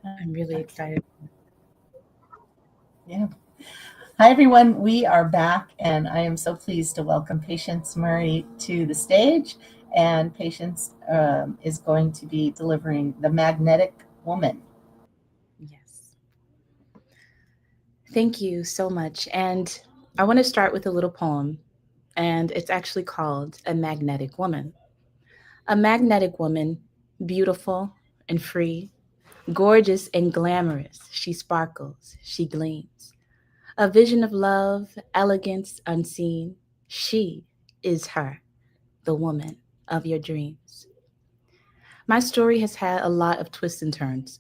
I'm really excited. Yeah. Hi, everyone. We are back, and I am so pleased to welcome Patience Murray to the stage. And Patience is going to be delivering The Magnetic Woman. Yes. Thank you so much. And I want to start with a little poem, and it's actually called A Magnetic Woman. A magnetic woman, beautiful and free, gorgeous and glamorous. She sparkles, she gleams. A vision of love, elegance unseen. She is her, the woman of your dreams. My story has had a lot of twists and turns.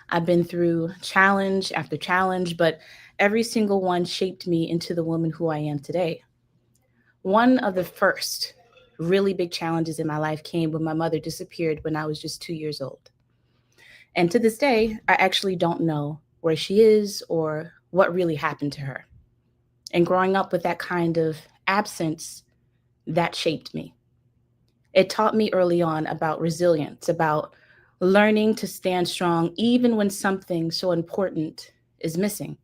I've been through challenge after challenge, but every single one shaped me into the woman who I am today. One of the first really big challenges in my life came when my mother disappeared when I was just 2 years old. And to this day, I actually don't know where she is or what really happened to her. And growing up with that kind of absence, that shaped me. It taught me early on about resilience, about learning to stand strong even when something so important is missing.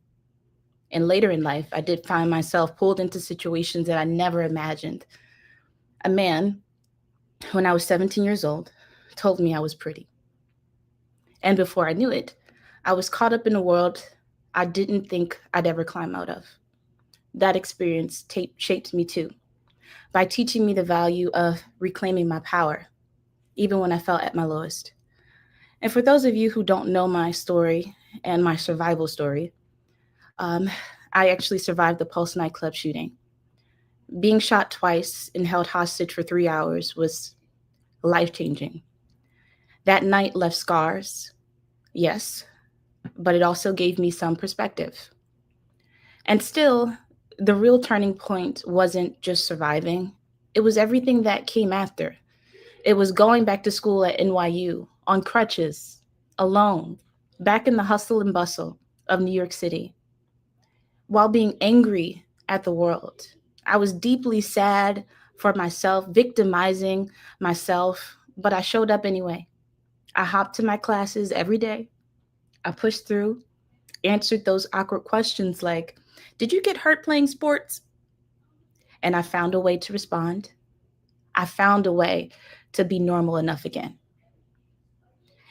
And later in life, I did find myself pulled into situations that I never imagined. A man, when I was 17 years old, told me I was pretty. And before I knew it, I was caught up in a world I didn't think I'd ever climb out of. That experience shaped me too, by teaching me the value of reclaiming my power, even when I felt at my lowest. And for those of you who don't know my story and my survival story, um, I actually survived the Pulse nightclub shooting. Being shot twice and held hostage for 3 hours was life changing. That night left scars, yes, but it also gave me some perspective. And still, the real turning point wasn't just surviving, it was everything that came after. It was going back to school at NYU on crutches, alone, back in the hustle and bustle of New York City, while being angry at the world. I was deeply sad for myself, victimizing myself, but I showed up anyway. I hopped to my classes every day. I pushed through, answered those awkward questions like, "Did you get hurt playing sports?" And I found a way to respond. I found a way to be normal enough again.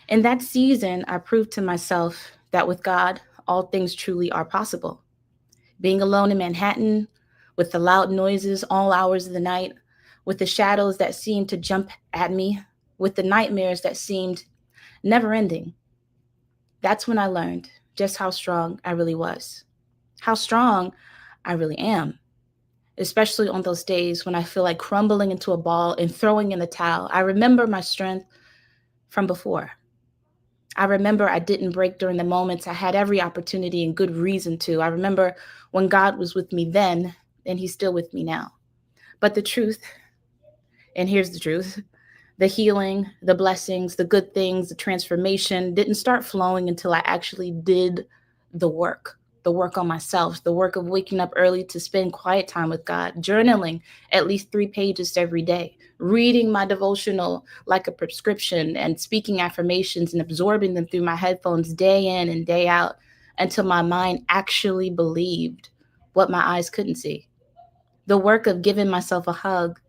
In that season, I proved to myself that with God, all things truly are possible. Being alone in Manhattan, with the loud noises all hours of the night, with the shadows that seemed to jump at me, with the nightmares that seemed never ending, that's when I learned just how strong I really was, how strong I really am, especially on those days when I feel like crumbling into a ball and throwing in the towel. I remember my strength from before. I remember I didn't break during the moments I had every opportunity and good reason to. I remember when God was with me then, and He's still with me now. But the truth, and here's the truth, the healing, the blessings, the good things, the transformation didn't start flowing until I actually did the work on myself, the work of waking up early to spend quiet time with God, journaling at least 3 pages every day, reading my devotional like a prescription, and speaking affirmations and absorbing them through my headphones day in and day out until my mind actually believed what my eyes couldn't see. The work of giving myself a hug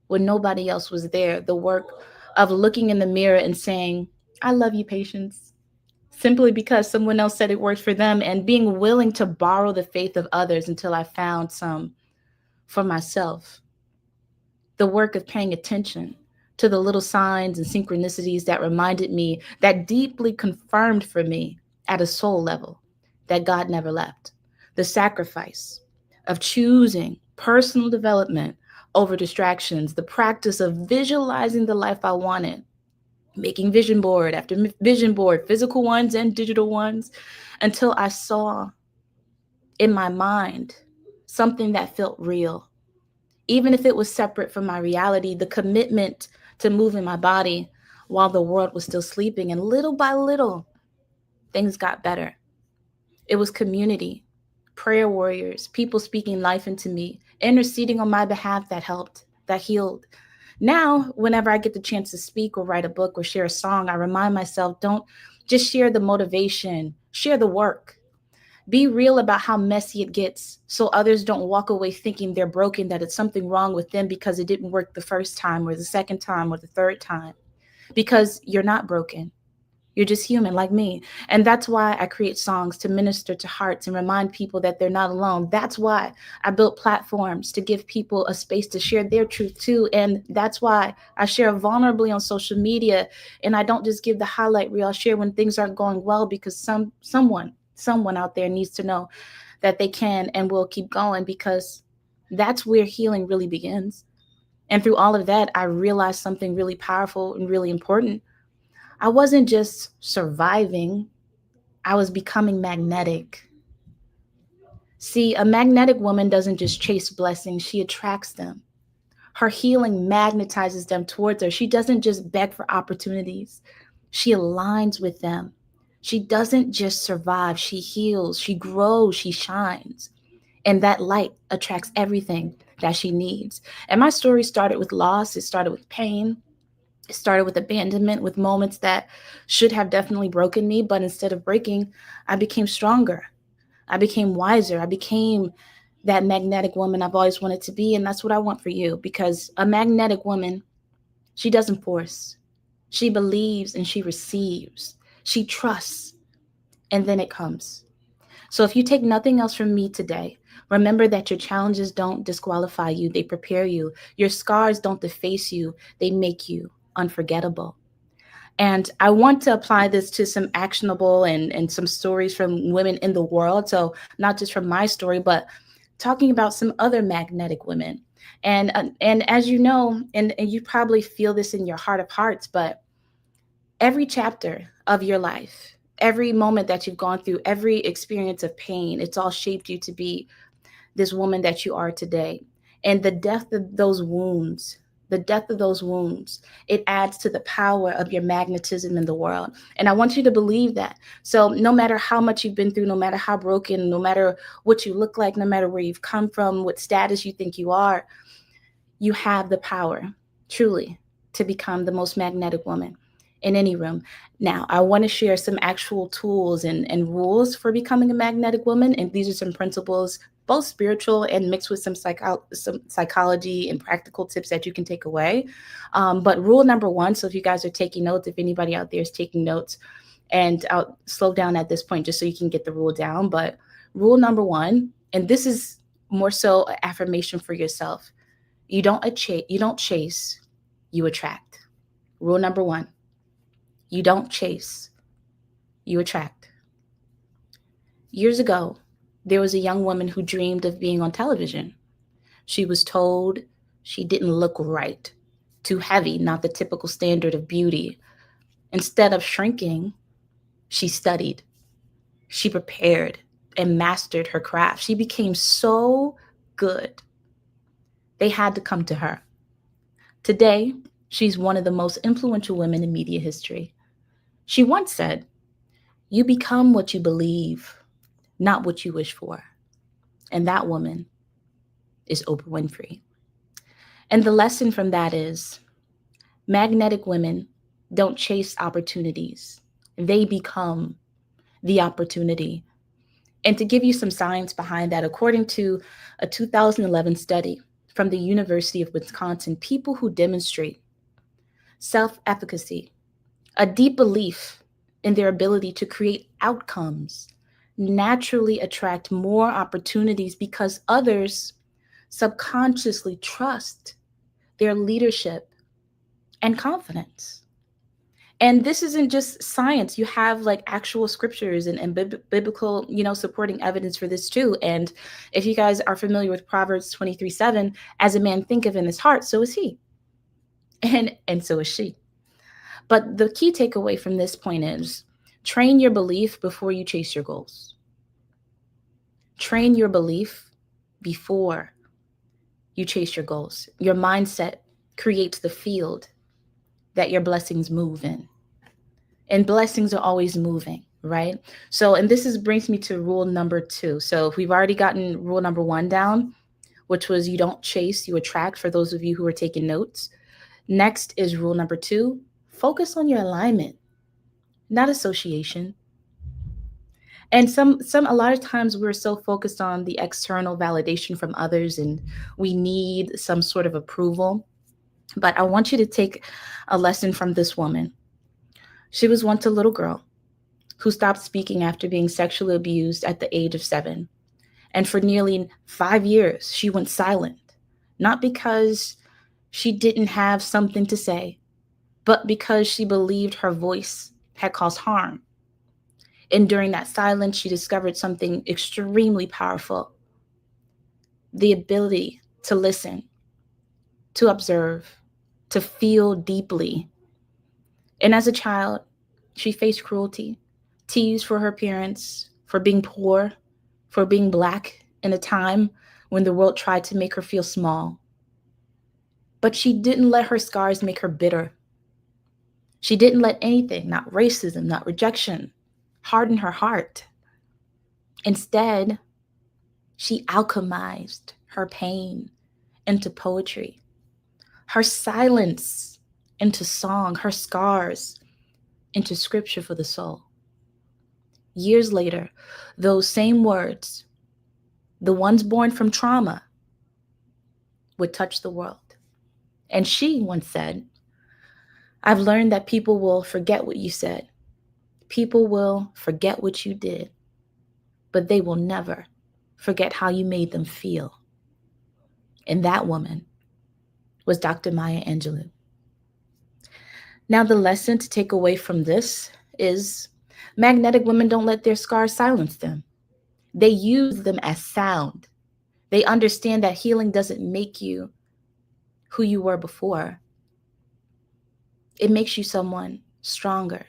when nobody else was there, the work of looking in the mirror and saying, "I love you, Patience," simply because someone else said it worked for them, and being willing to borrow the faith of others until I found some for myself. The work of paying attention to the little signs and synchronicities that reminded me, that deeply confirmed for me at a soul level that God never left. The sacrifice of choosing personal development over distractions, the practice of visualizing the life I wanted, making vision board after vision board, physical ones and digital ones, until I saw in my mind something that felt real. Even if it was separate from my reality, the commitment to moving my body while the world was still sleeping. And little by little, things got better. It was community, prayer warriors, people speaking life into me, interceding on my behalf that helped, that healed. Now, whenever I get the chance to speak or write a book or share a song, I remind myself, don't just share the motivation, share the work. Be real about how messy it gets so others don't walk away thinking they're broken, that it's something wrong with them because it didn't work the first time or the second time or the third time. Because you're not broken. You're just human like me. And that's why I create songs to minister to hearts and remind people that they're not alone. That's why I built platforms to give people a space to share their truth too. And that's why I share vulnerably on social media. And I don't just give the highlight reel. I share when things aren't going well, because someone out there needs to know that they can and will keep going, because that's where healing really begins. And through all of that, I realized something really powerful and really important. I wasn't just surviving, I was becoming magnetic. See, a magnetic woman doesn't just chase blessings, she attracts them. Her healing magnetizes them towards her. She doesn't just beg for opportunities, she aligns with them. She doesn't just survive, she heals, she grows, she shines. And that light attracts everything that she needs. And my story started with loss, it started with pain, it started with abandonment, with moments that should have definitely broken me, but instead of breaking, I became stronger. I became wiser. I became that magnetic woman I've always wanted to be. And that's what I want for you, because a magnetic woman, she doesn't force. She believes and she receives. She trusts, and then it comes. So if you take nothing else from me today, remember that your challenges don't disqualify you, they prepare you. Your scars don't deface you, they make you unforgettable. And I want to apply this to some actionable and some stories from women in the world. So not just from my story, but talking about some other magnetic women. And as you know, and you probably feel this in your heart of hearts, but every chapter of your life, every moment that you've gone through, every experience of pain, it's all shaped you to be this woman that you are today. And the death of those wounds, it adds to the power of your magnetism in the world. And I want you to believe that. So no matter how much you've been through, no matter how broken, no matter what you look like, no matter where you've come from, what status you think you are, you have the power, truly, to become the most magnetic woman in any room. Now, I want to share some actual tools and rules for becoming a magnetic woman. And these are some principles, both spiritual and mixed with some psychology and practical tips that you can take away. But rule number one, so if you guys are taking notes, if anybody out there is taking notes, and I'll slow down at this point just so you can get the rule down. But rule number one, and this is more so an affirmation for yourself. You don't chase, you attract. Rule number one, you don't chase, you attract. Years ago, there was a young woman who dreamed of being on television. She was told she didn't look right, too heavy, not the typical standard of beauty. Instead of shrinking, she studied, she prepared, and mastered her craft. She became so good, they had to come to her. Today, she's one of the most influential women in media history. She once said, "You become what you believe, not what you wish for." And that woman is Oprah Winfrey. And the lesson from that is magnetic women don't chase opportunities, they become the opportunity. And to give you some science behind that, according to a 2011 study from the University of Wisconsin, people who demonstrate self-efficacy, a deep belief in their ability to create outcomes, naturally attract more opportunities because others subconsciously trust their leadership and confidence. And this isn't just science. You have like actual scriptures and biblical, supporting evidence for this too. And if you guys are familiar with Proverbs 23:7, as a man thinketh in his heart, so is he. And so is she. But the key takeaway from this point is train your belief before you chase your goals. Train your belief before you chase your goals. Your mindset creates the field that your blessings move in. And blessings are always moving, right? So, and this brings me to rule number 2. So if we've already gotten rule number 1 down, which was you don't chase, you attract, for those of you who are taking notes. Next is rule number 2, focus on your alignment, not association. And some a lot of times we're so focused on the external validation from others and we need some sort of approval. But I want you to take a lesson from this woman. She was once a little girl who stopped speaking after being sexually abused at the age of 7. And for nearly 5 years, she went silent, not because she didn't have something to say, but because she believed her voice had caused harm. And during that silence, she discovered something extremely powerful: the ability to listen, to observe, to feel deeply. And as a child, she faced cruelty, teased for her appearance, for being poor, for being Black in a time when the world tried to make her feel small. But she didn't let her scars make her bitter. She didn't let anything, not racism, not rejection, harden her heart. Instead, she alchemized her pain into poetry, her silence into song, her scars into scripture for the soul. Years later, those same words, the ones born from trauma, would touch the world. And she once said, I've learned that people will forget what you said. People will forget what you did, but they will never forget how you made them feel. And that woman was Dr. Maya Angelou. Now, the lesson to take away from this is magnetic women don't let their scars silence them. They use them as sound. They understand that healing doesn't make you who you were before. It makes you someone stronger,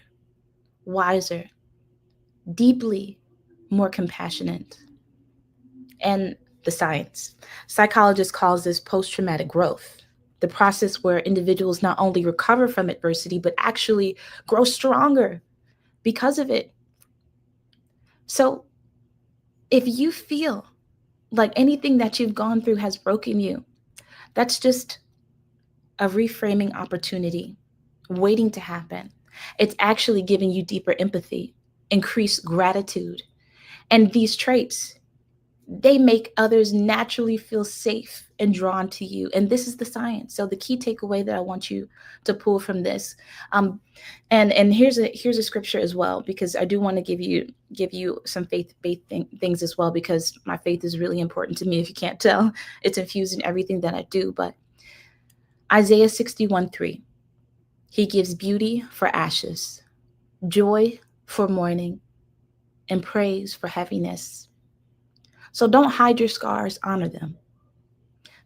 wiser, deeply more compassionate. And the science. Psychologists calls this post-traumatic growth, the process where individuals not only recover from adversity, but actually grow stronger because of it. So if you feel like anything that you've gone through has broken you, that's just a reframing opportunity waiting to happen. It's actually giving you deeper empathy, increased gratitude. And these traits, they make others naturally feel safe and drawn to you. And this is the science. So the key takeaway that I want you to pull from this, and here's a scripture as well, because I do want to give you some faith things as well, because my faith is really important to me. If you can't tell, it's infused in everything that I do. But Isaiah 61:3, he gives beauty for ashes, joy for mourning, and praise for heaviness. So don't hide your scars, honor them.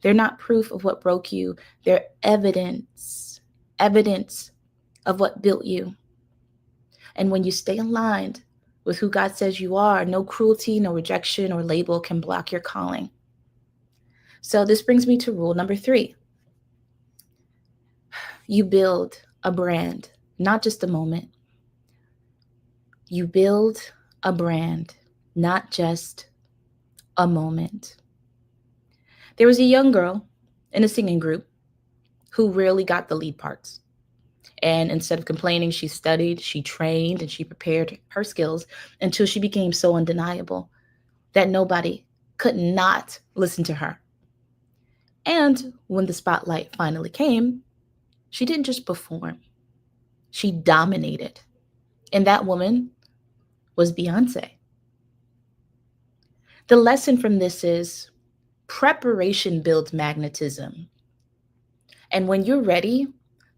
They're not proof of what broke you. They're evidence of what built you. And when you stay aligned with who God says you are, no cruelty, no rejection or label can block your calling. So this brings me to rule number 3. You build a brand, not just a moment. You build a brand, not just a moment. There was a young girl in a singing group who rarely got the lead parts. And instead of complaining, she studied, she trained, and she prepared her skills until she became so undeniable that nobody could not listen to her. And when the spotlight finally came, she didn't just perform, she dominated. And that woman was Beyonce. The lesson from this is preparation builds magnetism. And when you're ready,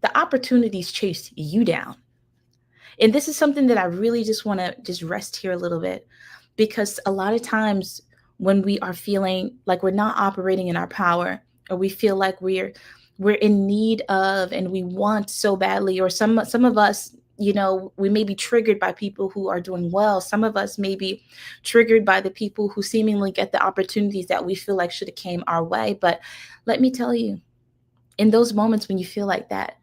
the opportunities chase you down. And this is something that I really just want to just rest here a little bit, because a lot of times when we are feeling like we're not operating in our power, or we feel like we're in need of and we want so badly, or some of us, we may be triggered by people who are doing well. Some of us may be triggered by the people who seemingly get the opportunities that we feel like should have came our way. But let me tell you, in those moments when you feel like that,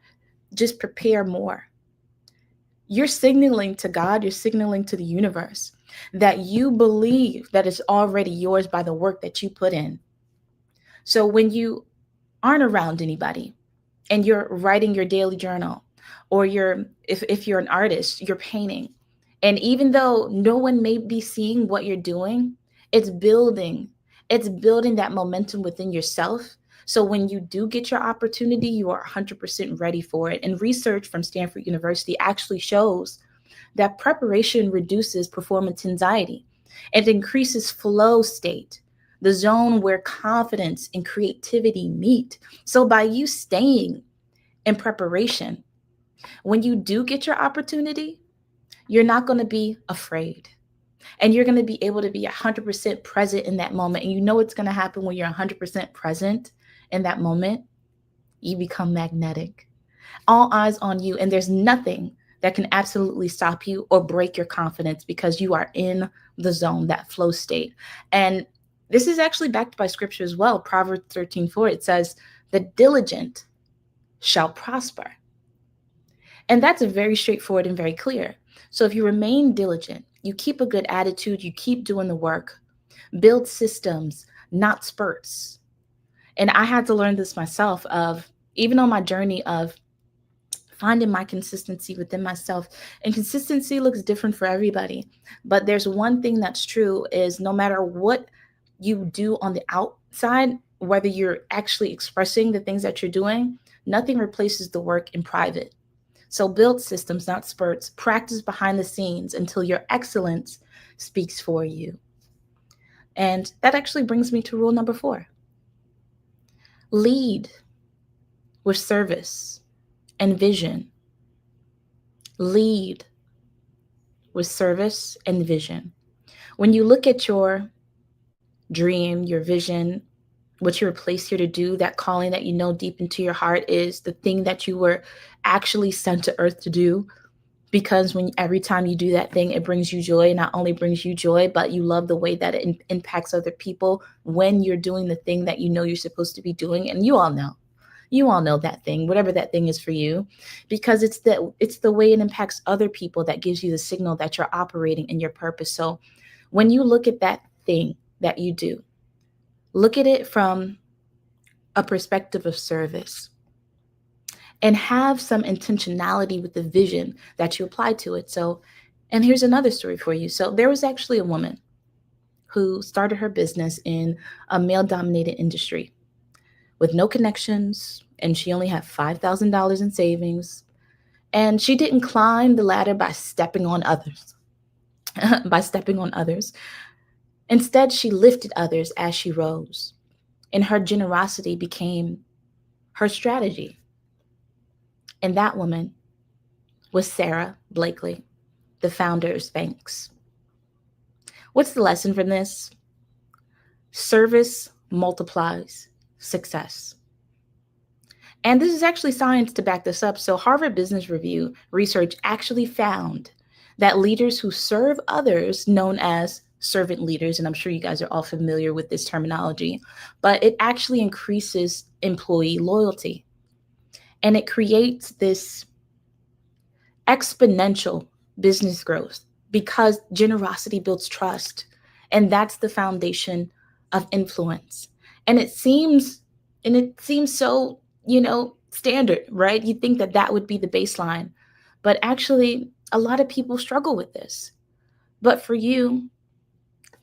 just prepare more. You're signaling to God, you're signaling to the universe that you believe that it's already yours by the work that you put in. So when you aren't around anybody, and you're writing your daily journal, or if you're an artist, you're painting. And even though no one may be seeing what you're doing, it's building. It's building that momentum within yourself. So when you do get your opportunity, you are 100% ready for it. And research from Stanford University actually shows that preparation reduces performance anxiety. It increases flow state, the zone where confidence and creativity meet. So by you staying in preparation, when you do get your opportunity, you're not going to be afraid. And you're going to be able to be 100% present in that moment. And you know what's going to happen when you're 100% present in that moment? You become magnetic. All eyes on you. And there's nothing that can absolutely stop you or break your confidence, because you are in the zone, that flow state. And this is actually backed by scripture as well. Proverbs 13:4, it says, the diligent shall prosper. And that's very straightforward and very clear. So if you remain diligent, you keep a good attitude, you keep doing the work, build systems, not spurts. And I had to learn this myself, of even on my journey of finding my consistency within myself. And consistency looks different for everybody. But there's one thing that's true, is no matter what you do on the outside, whether you're actually expressing the things that you're doing, nothing replaces the work in private. So build systems, not spurts. Practice behind the scenes until your excellence speaks for you. And that actually brings me to rule number 4. Lead with service and vision. Lead with service and vision. When you look at your dream, your vision, what you were placed here to do, that calling that you know deep into your heart is the thing that you were actually sent to earth to do. Because every time you do that thing, it brings you joy. It not only brings you joy, but you love the way that it impacts other people when you're doing the thing that you know you're supposed to be doing. And you all know that thing, whatever that thing is for you, because it's the way it impacts other people that gives you the signal that you're operating in your purpose. So when you look at that thing that you do, look at it from a perspective of service, and have some intentionality with the vision that you apply to it. So, and here's another story for you. So there was actually a woman who started her business in a male-dominated industry with no connections, and she only had $5,000 in savings. And she didn't climb the ladder by stepping on others, Instead, she lifted others as she rose, and her generosity became her strategy. And that woman was Sara Blakely, the founder of Spanx. What's the lesson from this? Service multiplies success. And this is actually science to back this up. So Harvard Business Review research actually found that leaders who serve others, known as servant leaders, and I'm sure you guys are all familiar with this terminology, but it actually increases employee loyalty. And it creates this exponential business growth, because generosity builds trust. And that's the foundation of influence. And it seems so, standard, right? You think that would be the baseline, but actually a lot of people struggle with this. But for you,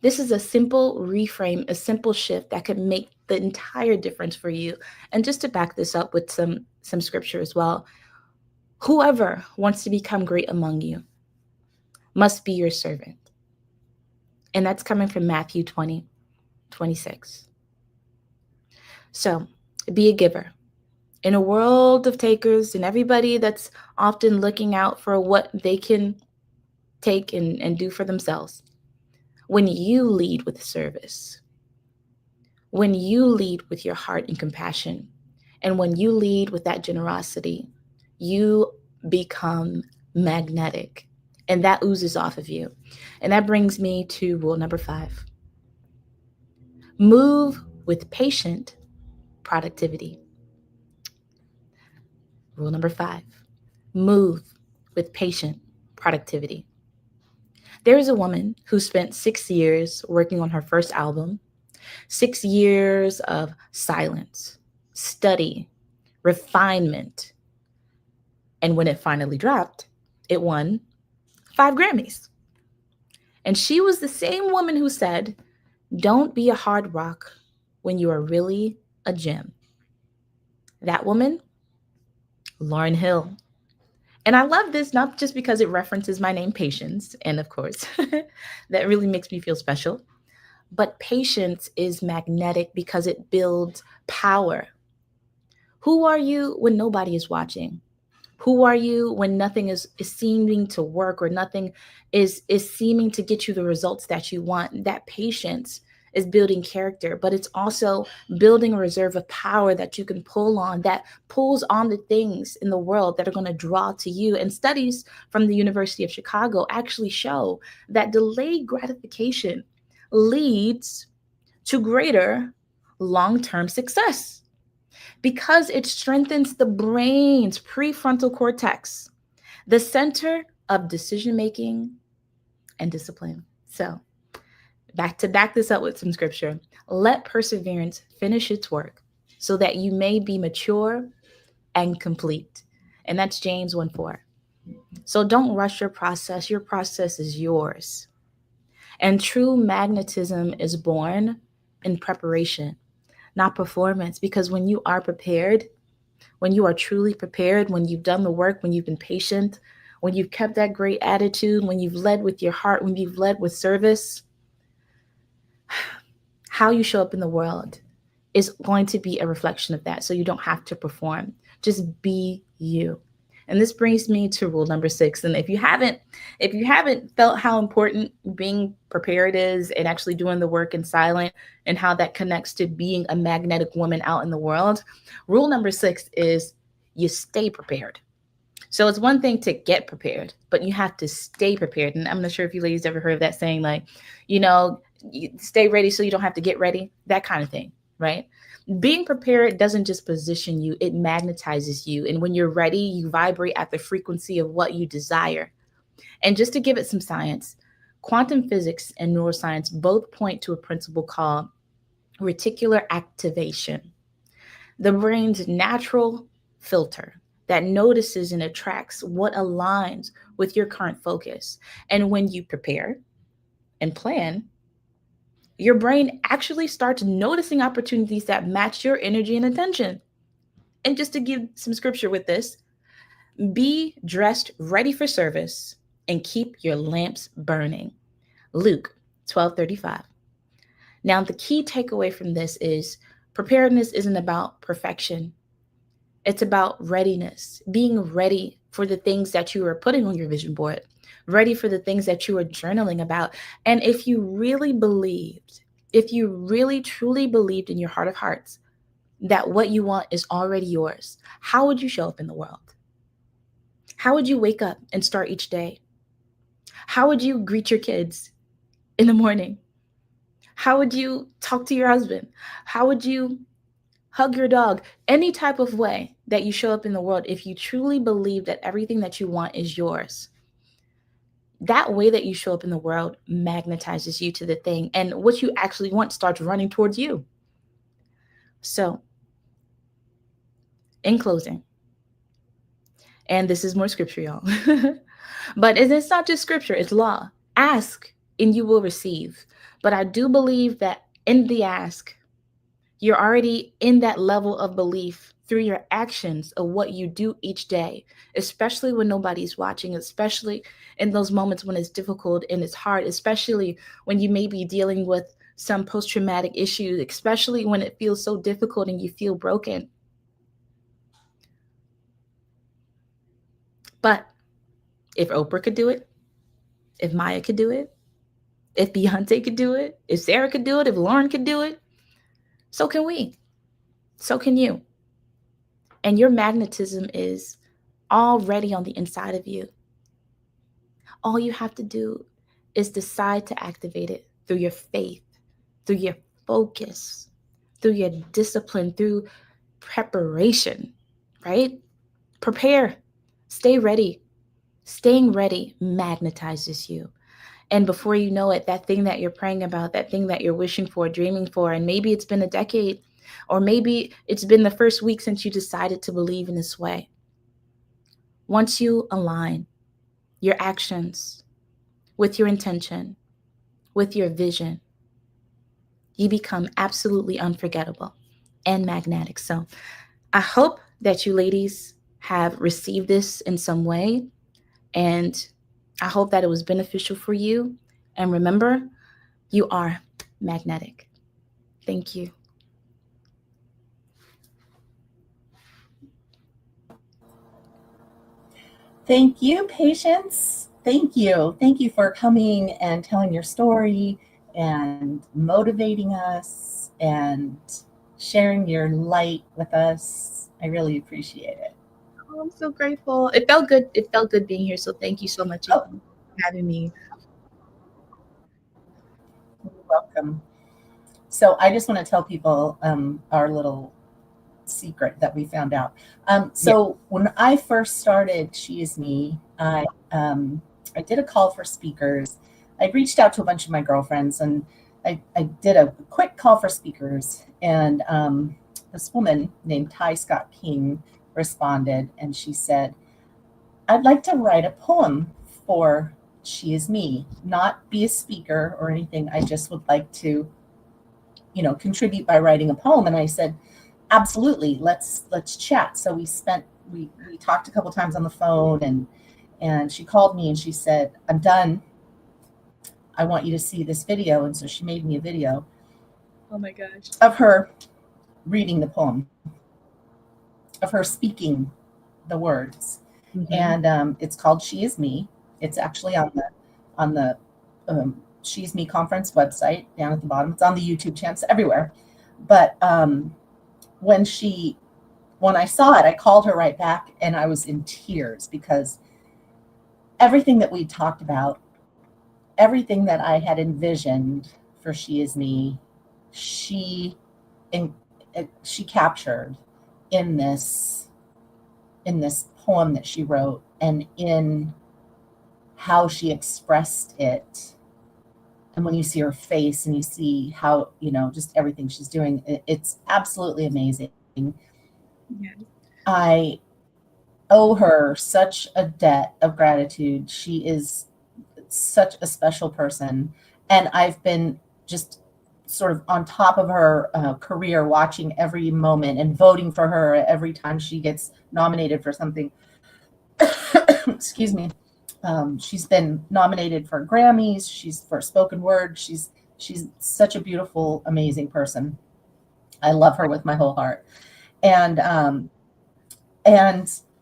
this is a simple reframe, a simple shift that could make the entire difference for you. And just to back this up with some scripture as well, whoever wants to become great among you must be your servant. And that's coming from Matthew 20:26. So be a giver. In a world of takers and everybody that's often looking out for what they can take and do for themselves, when you lead with service, when you lead with your heart and compassion, and when you lead with that generosity, you become magnetic, and that oozes off of you. And that brings me to rule number 5. Move with patient productivity. Rule number 5, move with patient productivity. There is a woman who spent 6 years working on her first album, 6 years of silence, study, refinement. And when it finally dropped, it won 5 Grammys. And she was the same woman who said, "Don't be a hard rock when you are really a gem." That woman, Lauryn Hill. And I love this not just because it references my name, Patience, and of course, that really makes me feel special, but patience is magnetic because it builds power. Who are you when nobody is watching? Who are you when nothing is seeming to work, or nothing is seeming to get you the results that you want? That patience is building character, but it's also building a reserve of power that you can pull on, that pulls on the things in the world that are going to draw to you. And studies from the University of Chicago actually show that delayed gratification leads to greater long-term success because it strengthens the brain's prefrontal cortex, the center of decision making and discipline. So, to back this up with some scripture, let perseverance finish its work so that you may be mature and complete. And that's James 1:4. So don't rush your process. Your process is yours. And true magnetism is born in preparation, not performance. Because when you are prepared, when you are truly prepared, when you've done the work, when you've been patient, when you've kept that great attitude, when you've led with your heart, when you've led with service, how you show up in the world is going to be a reflection of that. So you don't have to perform. Just be you. And this brings me to rule number 6. And if you haven't felt how important being prepared is and actually doing the work in silent, and how that connects to being a magnetic woman out in the world, rule number 6 is you stay prepared. So it's one thing to get prepared, but you have to stay prepared. And I'm not sure if you ladies ever heard of that saying, like, you stay ready so you don't have to get ready, that kind of thing, right? Being prepared doesn't just position you, it magnetizes you. And when you're ready, you vibrate at the frequency of what you desire. And just to give it some science, quantum physics and neuroscience both point to a principle called reticular activation, the brain's natural filter that notices and attracts what aligns with your current focus. And when you prepare and plan, your brain actually starts noticing opportunities that match your energy and attention. And just to give some scripture with this, be dressed ready for service and keep your lamps burning. Luke 12:35. Now, the key takeaway from this is preparedness isn't about perfection. It's about readiness, being ready for the things that you are putting on your vision board, ready for the things that you are journaling about. And if you really truly believed in your heart of hearts that what you want is already yours, how would you show up in the world? How would you wake up and start each day? How would you greet your kids in the morning? How would you talk to your husband? How would you hug your dog? Any type of way that you show up in the world, if you truly believe that everything that you want is yours, that way that you show up in the world magnetizes you to the thing, and what you actually want starts running towards you. So, in closing, and this is more scripture, y'all, but it's not just scripture, it's law. Ask and you will receive. But I do believe that in the ask, you're already in that level of belief through your actions of what you do each day, especially when nobody's watching, especially in those moments when it's difficult and it's hard, especially when you may be dealing with some post-traumatic issues, especially when it feels so difficult and you feel broken. But if Oprah could do it, if Maya could do it, if Beyonce could do it, if Sarah could do it, if Lauren could do it, so can we. So can you. And your magnetism is already on the inside of you. All you have to do is decide to activate it through your faith, through your focus, through your discipline, through preparation, right? Prepare. Stay ready. Staying ready magnetizes you. And before you know it, that thing that you're praying about, that thing that you're wishing for, dreaming for, and maybe it's been a decade, Or maybe it's been the first week since you decided to believe in this way. Once you align your actions with your intention, with your vision, you become absolutely unforgettable and magnetic. So I hope that you ladies have received this in some way, and I hope that it was beneficial for you. And remember, you are magnetic. Thank you. Thank you, Patience. Thank you. Thank you for coming and telling your story and motivating us and sharing your light with us. I really appreciate it. Oh, I'm so grateful. It felt good. It felt good being here. So thank you so much Oh, for having me. you're welcome. So I just want to tell people our little secret that we found out. Yeah. So when I first started She Is Me, I did a call for speakers. I reached out to a bunch of my girlfriends, and I did a quick call for speakers. And this woman named Ty Scott King responded, and she said, "I'd like to write a poem for She Is Me, not be a speaker or anything. I just would like to, contribute by writing a poem." And I said, absolutely, let's chat. So we talked a couple times on the phone, and she called me and she said, "I'm done. I want you to see this video." And so she made me a video Oh my gosh. of her reading the poem, of her speaking the words. Mhm. And it's called She Is Me. It's actually on the She Is Me conference website down at the bottom. It's on the YouTube channel. It's everywhere. But when I saw it, I called her right back, and I was in tears because everything that we talked about, everything that I had envisioned for She Is Me, she captured in this poem that she wrote, and in how she expressed it. And when you see her face and you see how, just everything she's doing, it's absolutely amazing. Yeah. I owe her such a debt of gratitude. She is such a special person. And I've been just sort of on top of her career, watching every moment and voting for her every time she gets nominated for something. Excuse me. She's been nominated for Grammys. She's for spoken word. She's such a beautiful, amazing person. I love her with my whole heart. And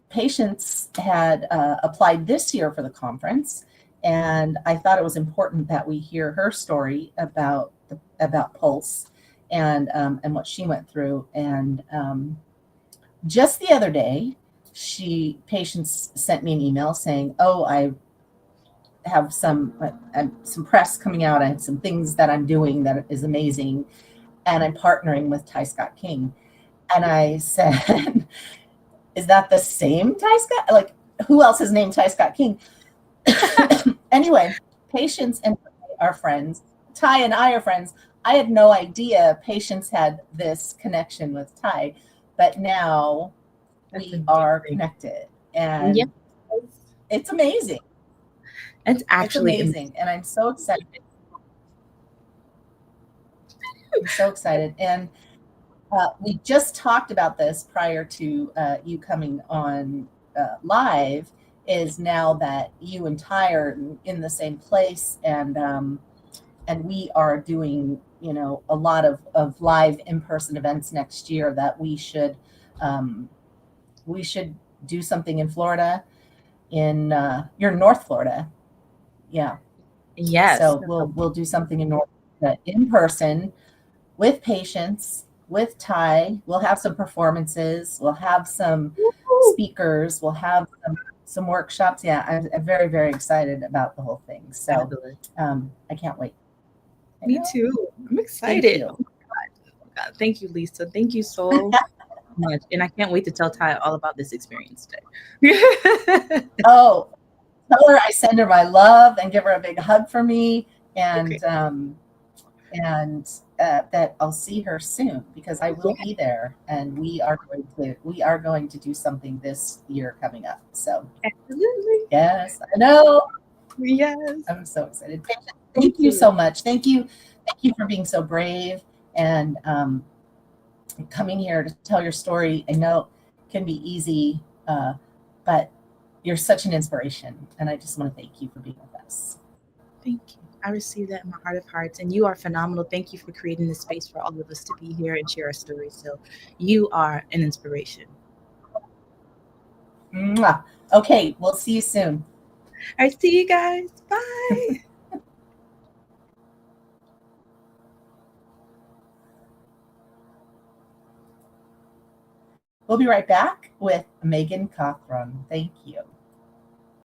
Patience had applied this year for the conference, and I thought it was important that we hear her story about Pulse and what she went through. And just the other day, Patience sent me an email saying, "Oh, I have some press coming out. I have some things that I'm doing that is amazing, and I'm partnering with Ty Scott King." And I said, "Is that the same Ty Scott? Like, who else is named Ty Scott King?" Anyway, Patience and I are friends. Ty and I are friends. I had no idea Patience had this connection with Ty, but now we are connected, and Yes. it's amazing. It's actually amazing, and I'm so excited. I'm so excited, and we just talked about this prior to you coming on live. Is now that you and Ty are in the same place, and we are doing a lot of live in-person events next year, that we should do something in Florida. You're in North Florida, yeah. Yes. So we'll do something in North Florida in person with Patience, with Ty. We'll have some performances. We'll have some speakers. We'll have some workshops. Yeah, I'm very, very excited about the whole thing. So I can't wait. Me too. I'm excited. Thank you. Oh God. Thank you, Lisa. Thank you so much. And I can't wait to tell Ty all about this experience today. Oh, tell her I send her my love and give her a big hug for me. And Okay. and that I'll see her soon because I will be there, and we are going to do something this year coming up. So Absolutely. yes, I know. Yes. I'm so excited. Thank you so much. Thank you for being so brave and coming here to tell your story. I know it can be easy, but you're such an inspiration, and I just want to thank you for being with us. Thank you. I receive that in my heart of hearts, and you are phenomenal. Thank you for creating this space for all of us to be here and share our stories. So you are an inspiration. Mwah. Okay, we'll see you soon. All right, see you guys. Bye. We'll be right back with Megan Cochran. Thank you.